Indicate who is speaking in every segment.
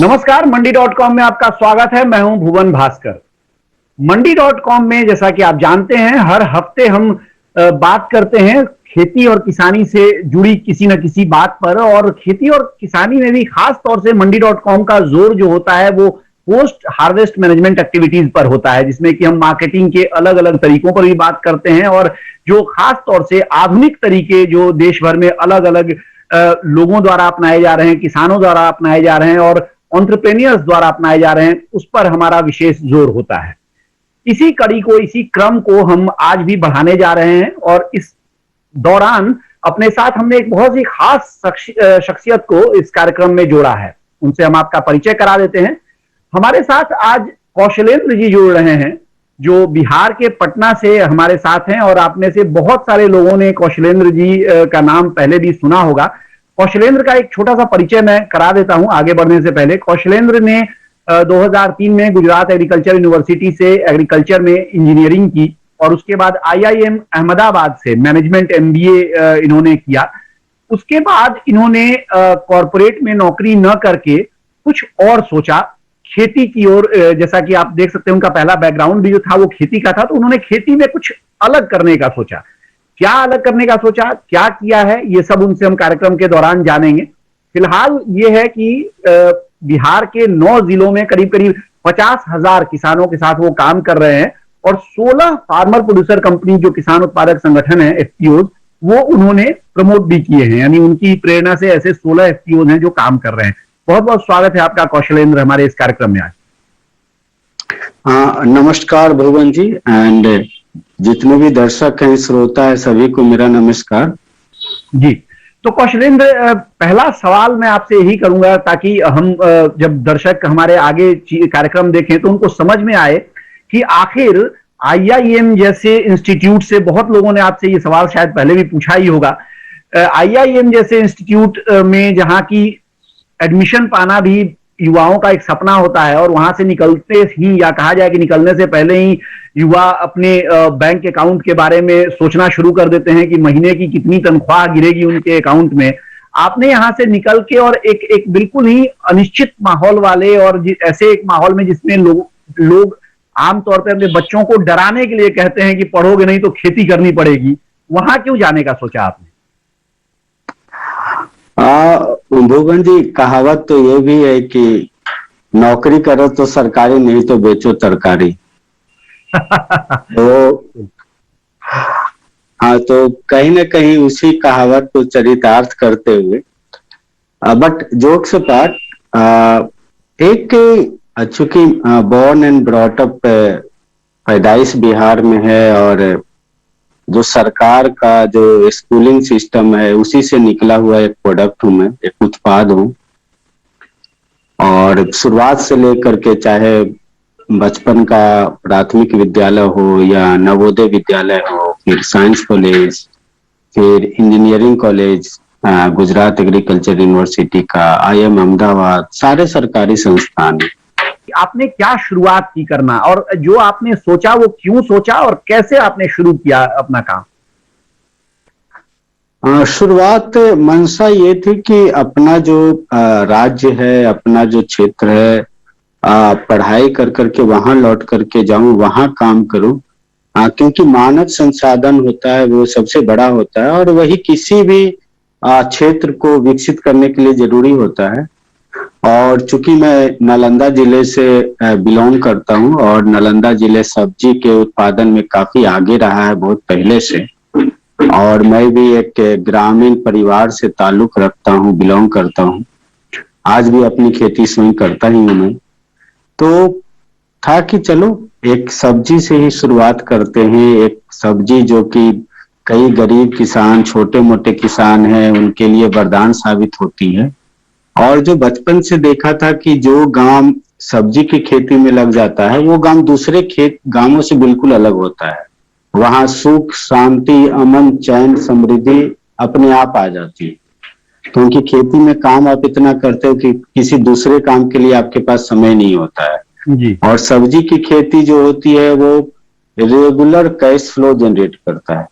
Speaker 1: नमस्कार, मंडी.com में आपका स्वागत है। मैं हूं भुवन भास्कर। मंडी.com में जैसा कि आप जानते हैं, हर हफ्ते हम बात करते हैं खेती और किसानी से जुड़ी किसी न किसी बात पर, और खेती और किसानी में भी खास तौर से मंडी.com का जोर जो होता है वो पोस्ट हार्वेस्ट मैनेजमेंट एक्टिविटीज पर होता है, जिसमें कि हम मार्केटिंग के अलग अलग तरीकों पर भी बात करते हैं, और जो खास तौर से आधुनिक तरीके जो देश भर में अलग अलग लोगों द्वारा अपनाए जा रहे हैं, किसानों द्वारा अपनाए जा रहे हैं और एंटरप्रेन्योर्स द्वारा अपनाए जा रहे हैं, उस पर हमारा विशेष जोर होता है। इसी कड़ी को, इसी क्रम को हम आज भी बढ़ाने जा रहे हैं, और इस दौरान अपने साथ हमने एक बहुत ही खास शख्सियत को इस कार्यक्रम में जोड़ा है। उनसे हम आपका परिचय करा देते हैं। हमारे साथ आज कौशलेंद्र जी जुड़ रहे हैं, जो बिहार के पटना से हमारे साथ हैं, और आप में से बहुत सारे लोगों ने कौशलेंद्र जी का नाम पहले भी सुना होगा। कौशलेंद्र का एक छोटा सा परिचय मैं करा देता हूं आगे बढ़ने से पहले। कौशलेंद्र ने 2003 में गुजरात एग्रीकल्चर यूनिवर्सिटी से एग्रीकल्चर में इंजीनियरिंग की, और उसके बाद IIM अहमदाबाद से मैनेजमेंट MBA इन्होंने किया। उसके बाद इन्होंने कॉरपोरेट में नौकरी न करके कुछ और सोचा, खेती की ओर। जैसा कि आप देख सकते हैं, उनका पहला बैकग्राउंड भी जो था वो खेती का था, तो उन्होंने खेती में कुछ अलग करने का सोचा। क्या अलग करने का सोचा, क्या किया है, ये सब उनसे हम कार्यक्रम के दौरान जानेंगे। फिलहाल ये है कि बिहार के 9 जिलों में करीब करीब 50,000 किसानों के साथ वो काम कर रहे हैं, और 16 फार्मर प्रोड्यूसर कंपनी जो किसान उत्पादक संगठन है, FPOs, वो उन्होंने प्रमोट भी किए हैं। यानी उनकी प्रेरणा से ऐसे 16 FPOs हैं जो काम कर रहे हैं। बहुत बहुत स्वागत है आपका कौशलेंद्र हमारे इस कार्यक्रम में आज।
Speaker 2: नमस्कार भुवन जी, एंड जितने भी दर्शक हैं, श्रोता है, सभी को मेरा नमस्कार
Speaker 1: जी। तो कौशलेंद्र, पहला सवाल मैं आपसे यही करूंगा, ताकि हम जब दर्शक हमारे आगे कार्यक्रम देखें तो उनको समझ में आए कि आखिर IIM जैसे इंस्टीट्यूट से, बहुत लोगों ने आपसे ये सवाल शायद पहले भी पूछा ही होगा, IIM जैसे इंस्टीट्यूट में जहां की एडमिशन पाना भी युवाओं का एक सपना होता है, और वहां से निकलते ही, या कहा जाए कि निकलने से पहले ही, युवा अपने बैंक अकाउंट के बारे में सोचना शुरू कर देते हैं कि महीने की कितनी तनख्वाह गिरेगी उनके अकाउंट में। आपने यहां से निकल के और एक बिल्कुल ही अनिश्चित माहौल वाले, और ऐसे एक माहौल में जिसमें लोग आमतौर पर अपने बच्चों को डराने के लिए कहते हैं कि पढ़ोगे नहीं तो खेती करनी पड़ेगी, वहां क्यों जाने का सोचा आपने?
Speaker 2: भुवन जी, कहावत तो ये भी है कि नौकरी करो तो सरकारी, नहीं तो बेचो तरकारी। तो तो कहीं ना कहीं उसी कहावत को चरितार्थ करते हुए, बट जोक से पार्ट, एक चूंकि बोर्न एंड ब्रॉट अप, पैदाइश बिहार में है, और जो सरकार का जो स्कूलिंग सिस्टम है उसी से निकला हुआ एक प्रोडक्ट हूं मैं, एक उत्पाद हूं। और शुरुआत से लेकर के, चाहे बचपन का प्राथमिक विद्यालय हो या नवोदय विद्यालय हो, फिर साइंस कॉलेज, फिर engineering college Gujarat agriculture university का, IIM अहमदाबाद, सारे सरकारी संस्थान।
Speaker 1: आपने क्या शुरुआत की करना, और जो आपने सोचा वो क्यों सोचा, और कैसे आपने शुरू किया अपना काम?
Speaker 2: शुरुआत मंशा ये थी कि अपना जो राज्य है, अपना जो क्षेत्र है, पढ़ाई कर करके वहां लौट करके जाऊं, वहां काम करूं, क्योंकि मानव संसाधन होता है वो सबसे बड़ा होता है, और वही किसी भी क्षेत्र को विकसित करने के लिए जरूरी होता है। और चूंकि मैं नालंदा जिले से बिलोंग करता हूं, और नालंदा जिले सब्जी के उत्पादन में काफी आगे रहा है बहुत पहले से, और मैं भी एक ग्रामीण परिवार से ताल्लुक रखता हूं, बिलोंग करता हूं, आज भी अपनी खेती स्वयं करता ही हूं मैं। तो था कि चलो एक सब्जी से ही शुरुआत करते हैं, एक सब्जी जो कि कई गरीब किसान, छोटे मोटे किसान हैं, उनके लिए वरदान साबित होती है। और जो बचपन से देखा था कि जो गांव सब्जी की खेती में लग जाता है, वो गांव दूसरे गांवों से बिल्कुल अलग होता है। वहां सुख, शांति, अमन, चैन, समृद्धि अपने आप आ जाती है, क्योंकि खेती में काम आप इतना करते हो कि किसी दूसरे काम के लिए आपके पास समय नहीं होता है
Speaker 1: जी।
Speaker 2: और सब्जी की खेती जो होती है वो रेगुलर कैश फ्लो जनरेट करता है,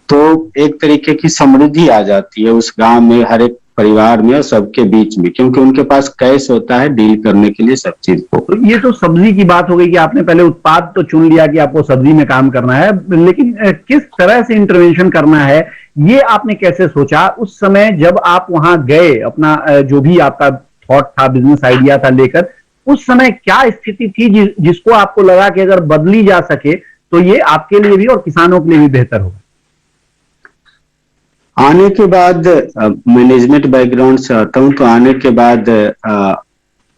Speaker 2: तो एक तरीके की समृद्धि आ जाती है उस गांव में। हर एक परिवार में और सबके बीच में, क्योंकि उनके पास कैश होता है डील करने के लिए सब चीज को।
Speaker 1: तो ये तो सब्जी की बात हो गई कि आपने पहले उत्पाद तो चुन लिया कि आपको सब्जी में काम करना है, लेकिन किस तरह से इंटरवेंशन करना है ये आपने कैसे सोचा उस समय जब आप वहां गए? अपना जो भी आपका थॉट था, बिजनेस आइडिया था लेकर, उस समय क्या स्थिति थी जिसको आपको लगा कि अगर बदली जा सके तो ये आपके लिए भी और किसानों के लिए भी बेहतर होगा?
Speaker 2: आने के बाद मैनेजमेंट बैकग्राउंड से आता हूं, तो आने के बाद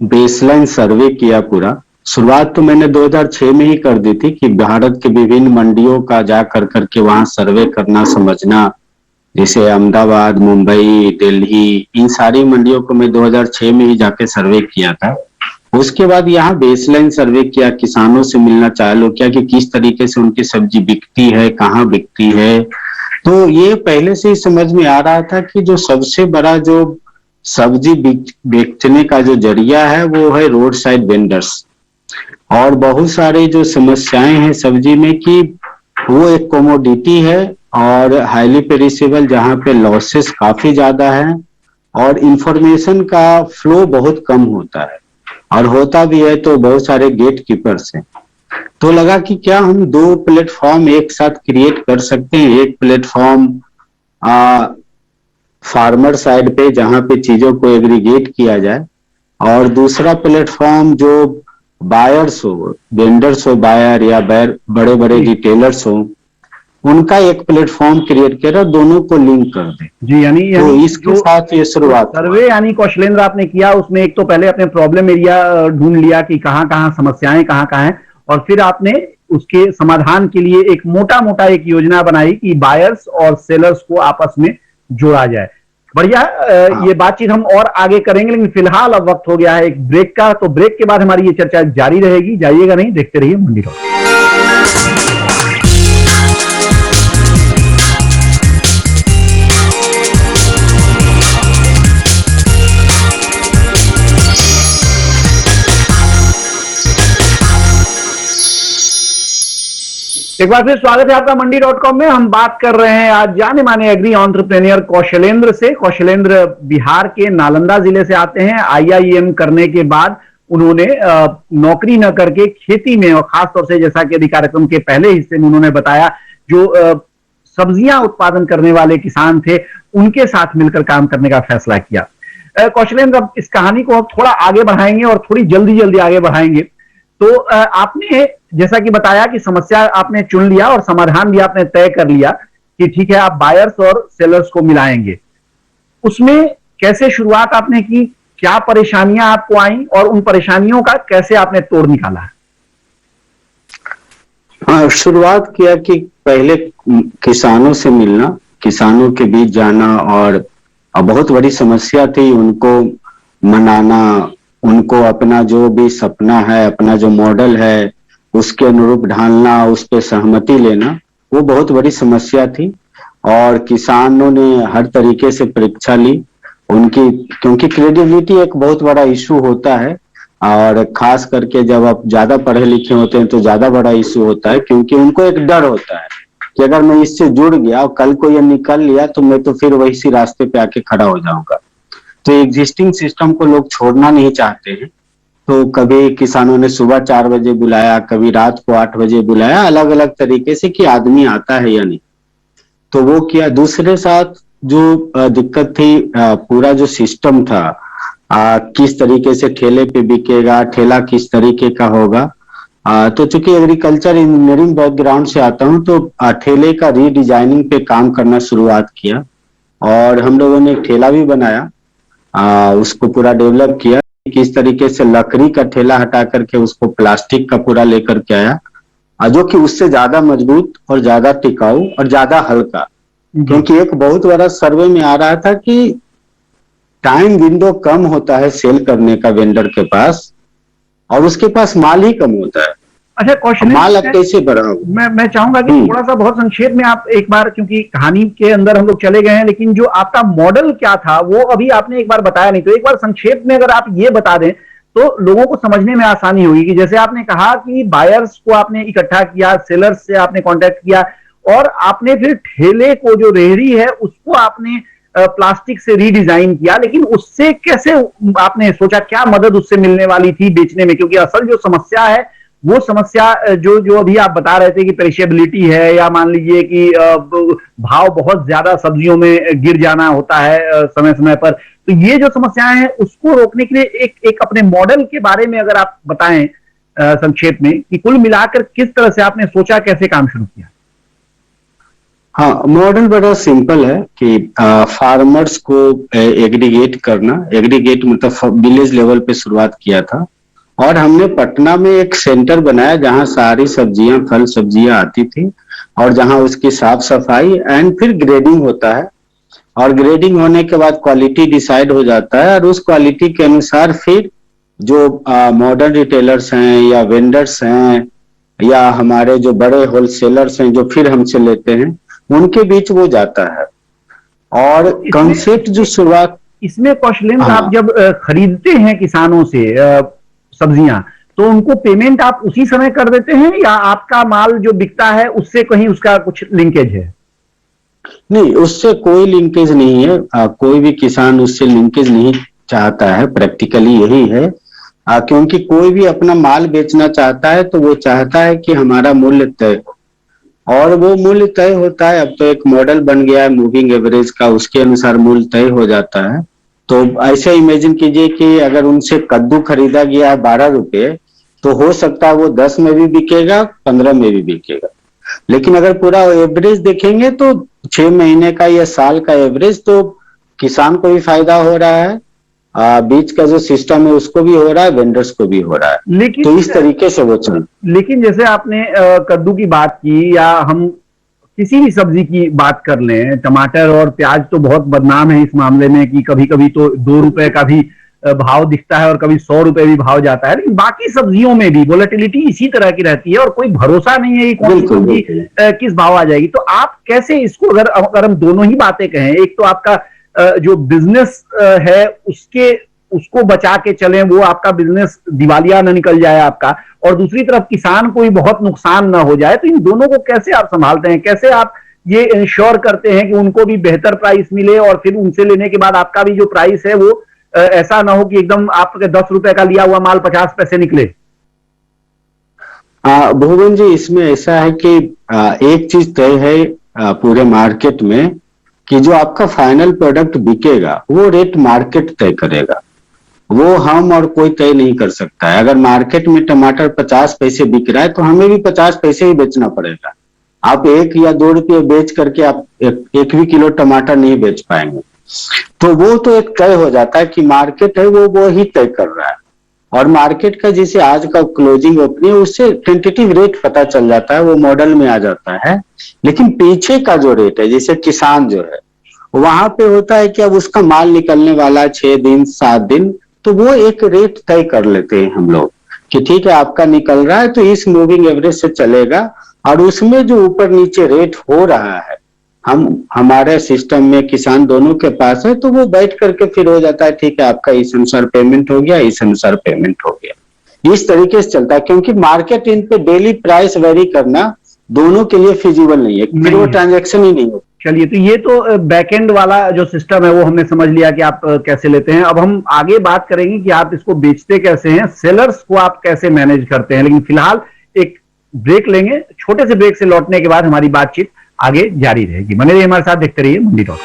Speaker 2: बेसलाइन सर्वे किया पूरा। शुरुआत तो मैंने 2006 में ही कर दी थी कि भारत के विभिन्न मंडियों का जा करके वहां सर्वे करना, समझना, जैसे अहमदाबाद, मुंबई, दिल्ली, इन सारी मंडियों को मैं 2006 में ही जाके सर्वे किया था। उसके बाद यहाँ बेसलाइन सर्वे किया, किसानों से मिलना चालू किया कि किस तरीके से उनकी सब्जी बिकती है, कहाँ बिकती है। तो ये पहले से ही समझ में आ रहा था कि जो सबसे बड़ा जो सब्जी बेचने का जो जरिया है वो है रोड साइड वेंडर्स। और बहुत सारे जो समस्याएं हैं सब्जी में कि वो एक कमोडिटी है और हाईली पेरिसेबल, जहाँ पे लॉसेस काफी ज्यादा है और इंफॉर्मेशन का फ्लो बहुत कम होता है, और होता भी है तो बहुत सारे गेट कीपर्स हैं। तो लगा कि क्या हम दो प्लेटफॉर्म एक साथ क्रिएट कर सकते हैं। एक प्लेटफॉर्म फार्मर साइड पे जहां पे चीजों को एग्रीगेट किया जाए, और दूसरा प्लेटफॉर्म जो बायर्स हो, वेंडर्स हो, बायर या बड़े बड़े रिटेलर्स हो, उनका एक प्लेटफॉर्म क्रिएट किया, दोनों को लिंक कर दे
Speaker 1: जी। यानी
Speaker 2: तो इसके साथ ये शुरुआत
Speaker 1: सर्वे यानी कौशलेंद्र आपने किया, उसमें एक तो पहले अपने प्रॉब्लम एरिया ढूंढ लिया कि कहाँ कहाँ समस्याएं कहाँ कहाँ हैं, और फिर आपने उसके समाधान के लिए एक मोटा मोटा एक योजना बनाई कि बायर्स और सेलर्स को आपस में जोड़ा जाए। बढ़िया। ये बातचीत हम और आगे करेंगे, लेकिन फिलहाल अब वक्त हो गया है एक ब्रेक का। तो ब्रेक के बाद हमारी ये चर्चा जारी रहेगी, जाइएगा नहीं, देखते रहिए मंडी टॉक। एक बार फिर स्वागत है आपका मंडी.com में। हम बात कर रहे हैं आज जाने माने एग्री एंटरप्रेन्योर कौशलेंद्र से। कौशलेंद्र बिहार के नालंदा जिले से आते हैं। IIM करने के बाद उन्होंने नौकरी न करके खेती में, और खासतौर से जैसा कि अभी कार्यक्रम के पहले हिस्से में उन्होंने बताया, जो सब्जियां उत्पादन करने वाले किसान थे उनके साथ मिलकर काम करने का फैसला किया। कौशलेंद्र, अब इस कहानी को हम थोड़ा आगे बढ़ाएंगे और थोड़ी जल्दी जल्दी आगे बढ़ाएंगे। तो आपने जैसा कि बताया कि समस्या आपने चुन लिया और समाधान भी आपने तय कर लिया कि ठीक है आप बायर्स और सेलर्स को मिलाएंगे। उसमें कैसे शुरुआत आपने की, क्या परेशानियां आपको आई और उन परेशानियों का कैसे आपने तोड़ निकाला है?
Speaker 2: हाँ, शुरुआत किया कि पहले किसानों से मिलना, किसानों के बीच जाना, और बहुत बड़ी समस्या थी उनको मनाना, उनको अपना जो भी सपना है, अपना जो मॉडल है उसके अनुरूप ढालना, उस पर सहमति लेना, वो बहुत बड़ी समस्या थी। और किसानों ने हर तरीके से परीक्षा ली उनकी, क्योंकि क्रेडिबिलिटी एक बहुत बड़ा इशू होता है, और खास करके जब आप ज्यादा पढ़े लिखे होते हैं तो ज्यादा बड़ा इशू होता है, क्योंकि उनको एक डर होता है कि अगर मैं इससे जुड़ गया और कल को ये निकल लिया तो मैं तो फिर वही रास्ते पे आके खड़ा हो जाऊंगा। तो एग्जिस्टिंग सिस्टम को लोग छोड़ना नहीं चाहते हैं। तो कभी किसानों ने सुबह 4 बजे बुलाया, कभी रात को 8 बजे बुलाया, अलग अलग तरीके से कि आदमी आता है या नहीं। तो वो किया। दूसरे साथ जो दिक्कत थी, पूरा जो सिस्टम था, किस तरीके से ठेले पे बिकेगा, ठेला किस तरीके का होगा। तो चूंकि एग्रीकल्चर इंजीनियरिंग बैकग्राउंड से आता हूँ, तो ठेले का रीडिजाइनिंग पे काम करना शुरुआत किया, और हम लोगों ने एक ठेला भी बनाया, उसको पूरा डेवलप किया। किस तरीके से लकड़ी का ठेला हटा करके उसको प्लास्टिक का पूरा लेकर के आया, जो कि उससे ज्यादा मजबूत और ज्यादा टिकाऊ और ज्यादा हल्का। क्योंकि एक बहुत बड़ा सर्वे में आ रहा था कि टाइम विंडो कम होता है सेल करने का वेंडर के पास, और उसके पास माल ही कम होता है।
Speaker 1: अच्छा कौशलेंद्र,
Speaker 2: माल अब कैसे बढ़ाओ?
Speaker 1: मैं चाहूंगा कि थोड़ा सा बहुत संक्षेप में आप एक बार, क्योंकि कहानी के अंदर हम लोग चले गए हैं, लेकिन जो आपका मॉडल क्या था वो अभी आपने एक बार बताया नहीं, तो एक बार संक्षेप में अगर आप ये बता दें तो लोगों को समझने में आसानी होगी। कि जैसे आपने कहा कि बायर्स को आपने इकट्ठा किया, सेलर्स से आपने कांटेक्ट किया, और आपने फिर ठेले को, जो रेहड़ी है, उसको आपने प्लास्टिक से रीडिजाइन किया, लेकिन उससे कैसे आपने सोचा, क्या मदद उससे मिलने वाली थी बेचने में? क्योंकि असल जो समस्या है वो समस्या जो जो अभी आप बता रहे थे कि पेरिशेबिलिटी है, या मान लीजिए कि भाव बहुत ज्यादा सब्जियों में गिर जाना होता है समय समय पर, तो ये जो समस्याएं हैं उसको रोकने के लिए एक एक अपने मॉडल के बारे में अगर आप बताएं संक्षेप में, कि कुल मिलाकर किस तरह से आपने सोचा, कैसे काम शुरू किया?
Speaker 2: हाँ, मॉडल बड़ा सिंपल है कि फार्मर्स को एग्रीगेट करना, एग्रीगेट मतलब विलेज लेवल पे शुरुआत किया था, और हमने पटना में एक सेंटर बनाया जहां सारी सब्जियां, फल सब्जियां आती थी, और जहां उसकी साफ सफाई एंड फिर ग्रेडिंग होता है, और ग्रेडिंग होने के बाद क्वालिटी डिसाइड हो जाता है, और उस क्वालिटी के अनुसार फिर जो मॉडर्न रिटेलर्स हैं या वेंडर्स हैं या हमारे जो बड़े होलसेलर्स हैं जो फिर हमसे लेते हैं, उनके बीच वो जाता है। और कंसेप्ट जो शुरुआत
Speaker 1: इसमें कौशलेंद्र,
Speaker 2: हाँ,
Speaker 1: आप जब खरीदते हैं किसानों से सब्जियां, तो उनको पेमेंट आप उसी समय कर देते हैं, या आपका माल जो बिकता है उससे कहीं उसका कुछ लिंकेज है?
Speaker 2: नहीं, उससे कोई लिंकेज नहीं है। कोई भी किसान उससे लिंकेज नहीं चाहता है, प्रैक्टिकली यही है। क्योंकि कोई भी अपना माल बेचना चाहता है तो वो चाहता है कि हमारा मूल्य तय हो, और वो मूल्य तय होता है। अब तो एक मॉडल बन गया है मूविंग एवरेज का, उसके अनुसार मूल्य तय हो जाता है। तो ऐसे इमेजिन कीजिए कि अगर उनसे कद्दू खरीदा गया है 12 रुपए, तो हो सकता है वो 10 में भी बिकेगा, 15 में भी बिकेगा। लेकिन अगर पूरा एवरेज देखेंगे तो 6 महीने का या साल का एवरेज, तो किसान को भी फायदा हो रहा है, बीच का जो सिस्टम है उसको भी हो रहा है, वेंडर्स को भी हो रहा है।
Speaker 1: लेकिन
Speaker 2: तो इस तरीके से वो चल।
Speaker 1: लेकिन जैसे आपने कद्दू की बात की, या हम किसी भी सब्जी की बात कर लें, टमाटर और प्याज तो बहुत बदनाम है इस मामले में कि कभी कभी तो 2 रुपए का भी भाव दिखता है और कभी 100 रुपए भी भाव जाता है, लेकिन बाकी सब्जियों में भी वोलेटिलिटी इसी तरह की रहती है और कोई भरोसा नहीं है कि कौन सी सब्जी किस भाव आ जाएगी। तो आप कैसे इसको, अगर हम दोनों ही बातें कहें, एक तो आपका जो बिजनेस है उसको बचा के चलें, वो आपका बिजनेस दिवालिया न निकल जाए आपका, और दूसरी तरफ किसान को भी बहुत नुकसान ना हो जाए, तो इन दोनों को कैसे आप संभालते हैं? कैसे आप ये इंश्योर करते हैं कि उनको भी बेहतर प्राइस मिले, और फिर उनसे लेने के बाद आपका भी जो प्राइस है वो ऐसा ना हो कि एकदम आपके 10 रुपए का लिया हुआ माल 50 पैसे निकले?
Speaker 2: भुवन जी, इसमें ऐसा है कि एक चीज तय है पूरे मार्केट में, कि जो आपका फाइनल प्रोडक्ट बिकेगा वो रेट मार्केट तय करेगा, वो हम और कोई तय नहीं कर सकता है। अगर मार्केट में टमाटर 50 पैसे बिक रहा है तो हमें भी 50 पैसे ही बेचना पड़ेगा। आप 1 या 2 रुपये बेच करके आप एक भी किलो टमाटर नहीं बेच पाएंगे। तो वो तो एक तय हो जाता है कि मार्केट है वो ही तय कर रहा है, और मार्केट का जैसे आज का क्लोजिंग ओपनिंग, उससे टेंटेटिव रेट पता चल जाता है, वो मॉडल में आ जाता है। लेकिन पीछे का जो रेट है, जैसे किसान जो है, वहां पे होता है कि अब उसका माल निकलने वाला 6 दिन 7 दिन, तो वो एक रेट तय कर लेते हैं हम लोग कि ठीक है आपका निकल रहा है तो इस मूविंग एवरेज से चलेगा, और उसमें जो ऊपर नीचे रेट हो रहा है हमारे सिस्टम में किसान दोनों के पास है, तो वो बैठ करके फिर हो जाता है ठीक है आपका इस अनुसार पेमेंट हो गया, इस अनुसार पेमेंट हो गया। इस तरीके से चलता है, क्योंकि मार्केट इन पे डेली प्राइस वेरी करना दोनों के लिए फिजिबल नहीं है, फिर वो ट्रांजेक्शन ही नहीं होता।
Speaker 1: चलिए, तो ये तो बैकएंड वाला जो सिस्टम है वो हमने समझ लिया कि आप कैसे लेते हैं। अब हम आगे बात करेंगे कि आप इसको बेचते कैसे हैं, सेलर्स को आप कैसे मैनेज करते हैं। लेकिन फिलहाल एक ब्रेक लेंगे, छोटे से ब्रेक से लौटने के बाद हमारी बातचीत आगे जारी रहेगी। बने रहिए हमारे साथ, देखते रहिए मंडी टॉक।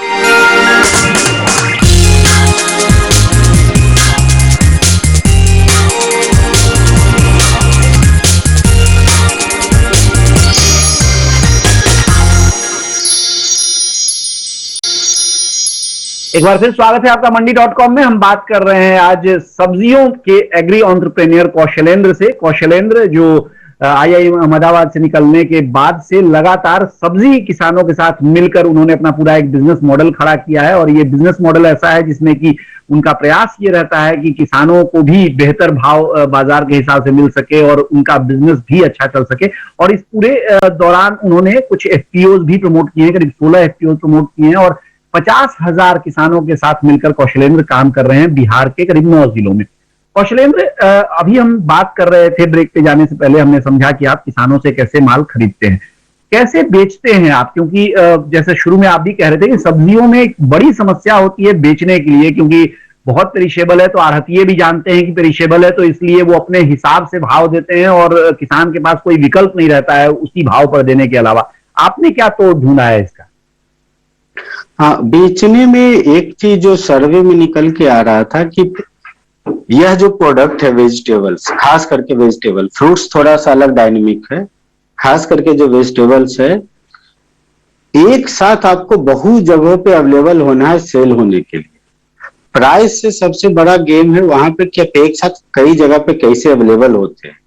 Speaker 1: एक बार फिर स्वागत है आपका मंडी.com में। हम बात कर रहे हैं आज सब्जियों के एग्री एंटरप्रेन्योर कौशलेंद्र से। कौशलेंद्र जो IIM अहमदाबाद से निकलने के बाद से लगातार सब्जी किसानों के साथ मिलकर उन्होंने अपना पूरा एक बिजनेस मॉडल खड़ा किया है, और ये बिजनेस मॉडल ऐसा है जिसमें कि उनका प्रयास ये रहता है कि किसानों को भी बेहतर भाव बाजार के हिसाब से मिल सके और उनका बिजनेस भी अच्छा चल सके। और इस पूरे दौरान उन्होंने कुछ FPOs भी प्रमोट किए हैं, करीब 16 FPOs प्रमोट किए हैं, और 50,000 किसानों के साथ मिलकर कौशलेंद्र काम कर रहे हैं बिहार के करीब 9 जिलों में। कौशलेंद्र, अभी हम बात कर रहे थे, ब्रेक पे जाने से पहले हमने समझा कि आप किसानों से कैसे माल खरीदते हैं। कैसे बेचते हैं आप? क्योंकि जैसे शुरू में आप भी कह रहे थे कि सब्जियों में एक बड़ी समस्या होती है बेचने के लिए, क्योंकि बहुत पेरिशेबल है, तो आढ़तिये भी जानते हैं कि पेरिशेबल है, तो इसलिए वो अपने हिसाब से भाव देते हैं और किसान के पास कोई विकल्प नहीं रहता है उसी भाव पर देने के अलावा। आपने क्या तो ढूंढा है इसका?
Speaker 2: हाँ, बेचने में एक चीज जो सर्वे में निकल के आ रहा था कि यह जो प्रोडक्ट है वेजिटेबल्स, खास करके वेजिटेबल, फ्रूट्स थोड़ा सा अलग डायनेमिक है, खास करके जो वेजिटेबल्स है एक साथ आपको बहुत जगहों पे अवेलेबल होना है सेल होने के लिए। प्राइस से सबसे बड़ा गेम है वहां पे कि आप एक साथ कई जगह पे कैसे अवेलेबल होते हैं,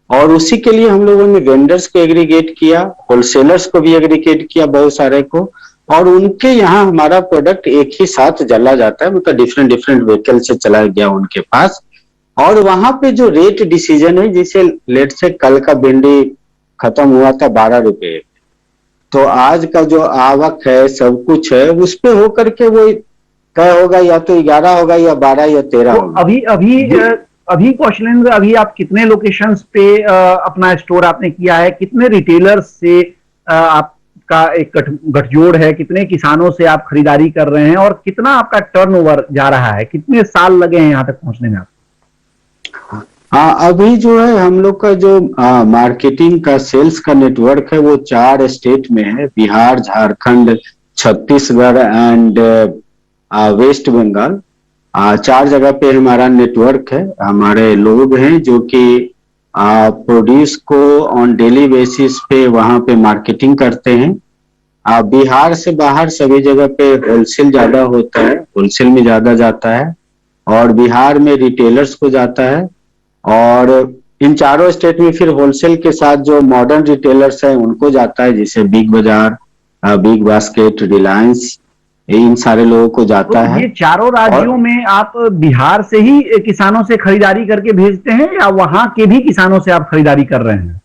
Speaker 2: और उसी के लिए हम लोगों ने वेंडर्स को एग्रीगेट किया, होलसेलर्स को भी एग्रीगेट किया बहुत सारे को, और उनके यहाँ हमारा प्रोडक्ट एक ही साथ चला जाता है, मतलब डिफरेंट डिफरेंट व्हीकल से चला गया उनके पास। और वहां पे जो रेट डिसीजन है, जैसे लेट से कल का भिंडी खत्म हुआ था 12 रुपए, तो आज का जो आवक है सब कुछ है उस पे होकर के वो तय होगा, या तो 11 होगा या 12 या 13
Speaker 1: तो
Speaker 2: होगा।
Speaker 1: अभी कौशलेंद्र, अभी आप कितने लोकेशंस पे अपना स्टोर आपने किया है? कितने रिटेलर्स से आपका एक गठजोड़ है? कितने किसानों से आप खरीदारी कर रहे हैं और कितना आपका टर्नओवर जा रहा है? कितने साल लगे हैं यहाँ तक पहुंचने में आप?
Speaker 2: हाँ, अभी जो है हम लोग का जो मार्केटिंग का सेल्स का नेटवर्क है वो 4 स्टेट में है, बिहार, झारखंड, छत्तीसगढ़ एंड वेस्ट बंगाल। 4 जगह पे हमारा नेटवर्क है, हमारे लोग हैं जो कि प्रोड्यूस को ऑन डेली बेसिस पे वहां पे मार्केटिंग करते हैं। बिहार से बाहर सभी जगह पे होलसेल ज्यादा होता है, होलसेल में ज्यादा जाता है, और बिहार में रिटेलर्स को जाता है, और इन 4 स्टेट में फिर होलसेल के साथ जो मॉडर्न रिटेलर्स हैं उनको जाता है, जैसे बिग बाजार, बिग बास्केट, रिलायंस, इन सारे लोगों को जाता
Speaker 1: तो
Speaker 2: है।
Speaker 1: ये चारों राज्यों में आप बिहार से ही किसानों से खरीदारी करके भेजते हैं या वहां के भी किसानों से आप खरीदारी कर रहे हैं?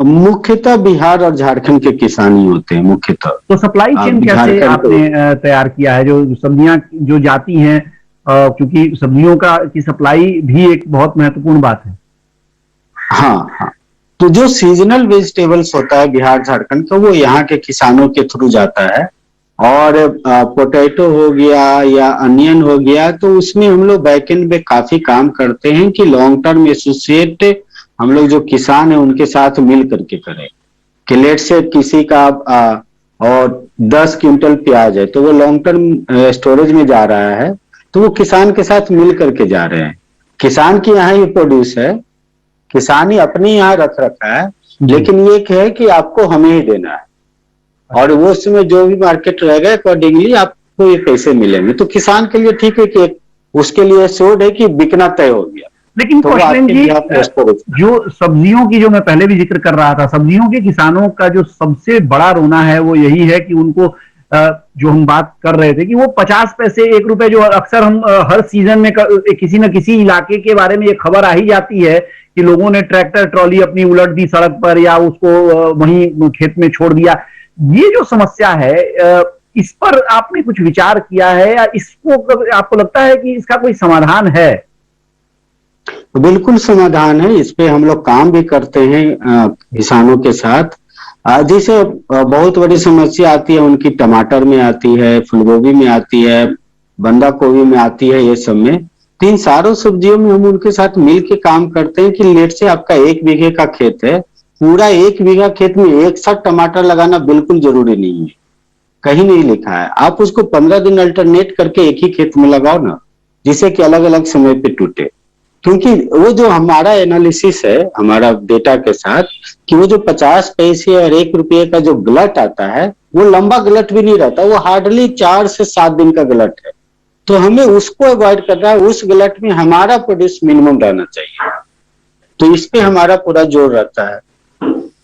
Speaker 2: मुख्यतः बिहार और झारखंड के किसान ही होते हैं मुख्यतः।
Speaker 1: तो सप्लाई चेन कैसे आपने तैयार किया है? जो सब्जियां जो जाती हैं, क्योंकि सब्जियों की सप्लाई भी एक बहुत महत्वपूर्ण बात है।
Speaker 2: हाँ हाँ, तो जो सीजनल वेजिटेबल्स होता है बिहार झारखंड का वो यहाँ के किसानों के थ्रू जाता है, और पोटैटो हो गया या अनियन हो गया, तो उसमें हम लोग बैकएंड में काफी काम करते हैं कि लॉन्ग टर्म एसोसिएट हम लोग जो किसान है उनके साथ मिल करके करें, कि लेट से किसी का और 10 क्विंटल प्याज है तो वो लॉन्ग टर्म स्टोरेज में जा रहा है, तो वो किसान के साथ मिल करके जा रहे हैं। किसान के यहाँ ही प्रोड्यूस है, किसान ही अपने यहाँ रख रखा है, लेकिन ये है कि आपको हमें ही देना है, और वो उसमें जो भी मार्केट रहेगा अकॉर्डिंगली आपको ये पैसे मिलेंगे। तो किसान के लिए ठीक है कि उसके लिए एश्योर्ड है कि बिकना तय हो गया।
Speaker 1: लेकिन
Speaker 2: तो
Speaker 1: कौशलेंद्र जी, जो सब्जियों की, जो मैं पहले भी जिक्र कर रहा था, सब्जियों के किसानों का जो सबसे बड़ा रोना है वो यही है कि उनको जो हम बात कर रहे थे कि वो 50 पैसे 1 रुपए, जो अक्सर हम हर सीजन में किसी न किसी इलाके के बारे में ये खबर आ ही जाती है कि लोगों ने ट्रैक्टर ट्रॉली अपनी उलट दी सड़क पर या उसको वहीं खेत में छोड़ दिया। ये जो समस्या है, इस पर आपने कुछ विचार किया है या इसको आपको लगता है कि इसका कोई समाधान है?
Speaker 2: बिल्कुल समाधान है, इस पे हम लोग काम भी करते हैं किसानों के साथ। जैसे बहुत बड़ी समस्या आती है उनकी, टमाटर में आती है, फूलगोभी में आती है, बंदा गोभी में आती है, ये सब में, 3 सारों सब्जियों में हम उनके साथ मिल के काम करते हैं कि लेट से आपका 1 बीघे का खेत है, पूरा 1 बीघा खेत में एक साथ टमाटर लगाना बिल्कुल जरूरी नहीं है, कहीं नहीं लिखा है। आप उसको 15 दिन अल्टरनेट करके एक ही खेत में लगाओ ना, जिससे कि अलग अलग समय पे टूटे। क्योंकि वो जो हमारा एनालिसिस है हमारा डेटा के साथ, कि वो जो 50 पैसे और 1 रुपये का जो गलट आता है वो लंबा गलट भी नहीं रहता, वो हार्डली 4 से 7 दिन का गलट है। तो हमें उसको अवॉइड करना है, उस गलट में हमारा प्रोड्यूस मिनिमम रहना चाहिए, तो इस पे हमारा पूरा जोर रहता है।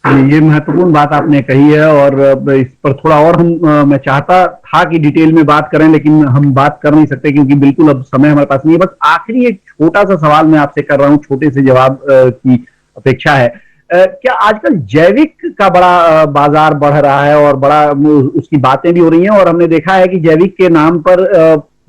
Speaker 1: ये महत्वपूर्ण बात आपने कही है, और इस पर थोड़ा और मैं चाहता था कि डिटेल में बात करें, लेकिन हम बात कर नहीं सकते क्योंकि बिल्कुल अब समय हमारे पास नहीं है। बस आखिरी एक छोटा सा सवाल मैं आपसे कर रहा हूँ, छोटे से जवाब की अपेक्षा है। क्या आजकल जैविक का बड़ा बाजार बढ़ रहा है और बड़ा उसकी बातें भी हो रही हैं, और हमने देखा है कि जैविक के नाम पर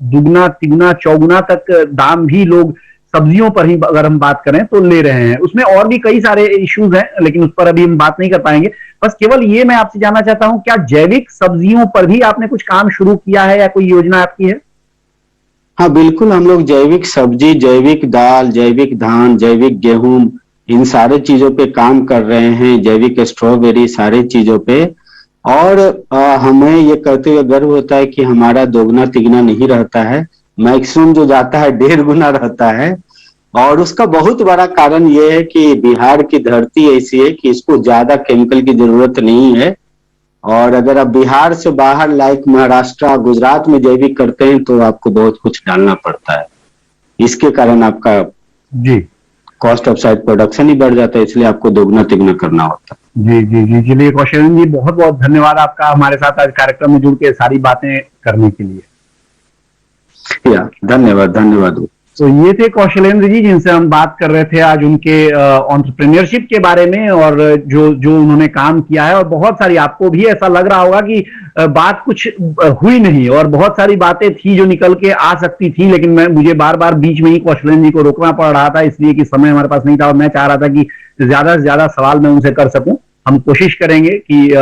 Speaker 1: दुगना तिगुना चौगुना तक दाम भी लोग सब्जियों पर ही अगर हम बात करें तो ले रहे हैं। उसमें और भी कई सारे इश्यूज हैं, लेकिन उस पर अभी हम बात नहीं कर पाएंगे। बस केवल ये मैं आपसे जानना चाहता हूं, क्या जैविक सब्जियों पर भी आपने कुछ काम शुरू किया है या कोई योजना आपकी है?
Speaker 2: हाँ बिल्कुल, हम लोग जैविक सब्जी, जैविक दाल, जैविक धान, जैविक गेहूं, इन सारे चीजों पे काम कर रहे हैं, जैविक स्ट्रॉबेरी, सारे चीजों पे। और हमें ये कहते हुए गर्व होता है कि हमारा दोगुना तिगुना नहीं रहता है, मैक्सिमम जो जाता है 1.5 गुना रहता है। और उसका बहुत बड़ा कारण ये है कि बिहार की धरती ऐसी है कि इसको ज्यादा केमिकल की जरूरत नहीं है। और अगर आप बिहार से बाहर लाइक महाराष्ट्र, गुजरात में जैविक करते हैं तो आपको बहुत कुछ डालना पड़ता है। इसके कारण आपका
Speaker 1: जी
Speaker 2: कॉस्ट ऑफ साइड प्रोडक्शन ही बढ़ जाता है, इसलिए आपको दोगुना तिगुना करना होता है।
Speaker 1: जी जी जी, चलिए कौशलेंद्र जी, बहुत बहुत धन्यवाद आपका हमारे साथ आज कार्यक्रम में जुड़ के सारी बातें करने के लिए।
Speaker 2: या धन्यवाद धन्यवाद।
Speaker 1: तो ये थे कौशलेंद्र जी, जिनसे हम बात कर रहे थे आज उनके एंटरप्रेन्योरशिप के बारे में और जो जो उन्होंने काम किया है। और बहुत सारी, आपको भी ऐसा लग रहा होगा कि बात कुछ हुई नहीं और बहुत सारी बातें थी जो निकल के आ सकती थी, लेकिन मुझे बार बार बीच में ही कौशलेंद्र जी को रोकना पड़ रहा था, इसलिए कि समय हमारे पास नहीं था और मैं चाह रहा था कि ज्यादा से ज्यादा सवाल मैं उनसे कर सकूं। हम कोशिश करेंगे कि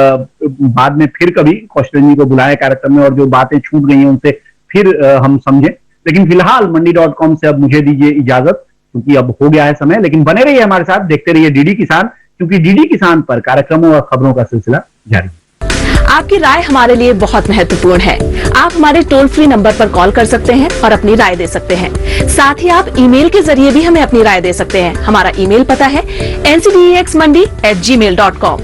Speaker 1: बाद में फिर कभी कौशलेंद्र जी को बुलाए कार्यक्रम में और जो बातें छूट गई हैं उनसे फिर हम समझें। लेकिन फिलहाल मंडी.com से अब मुझे दीजिए इजाजत, क्योंकि अब हो गया है समय। लेकिन बने रहिए हमारे साथ, देखते रहिए डीडी किसान, क्योंकि डीडी किसान पर कार्यक्रमों और खबरों का सिलसिला जारी है।
Speaker 3: आपकी राय हमारे लिए बहुत महत्वपूर्ण है। आप हमारे टोल फ्री नंबर पर कॉल कर सकते हैं और अपनी राय दे सकते हैं। साथ ही आप ईमेल के जरिए भी हमें अपनी राय दे सकते हैं। हमारा ईमेल पता है ncdexmandi@gmail.com।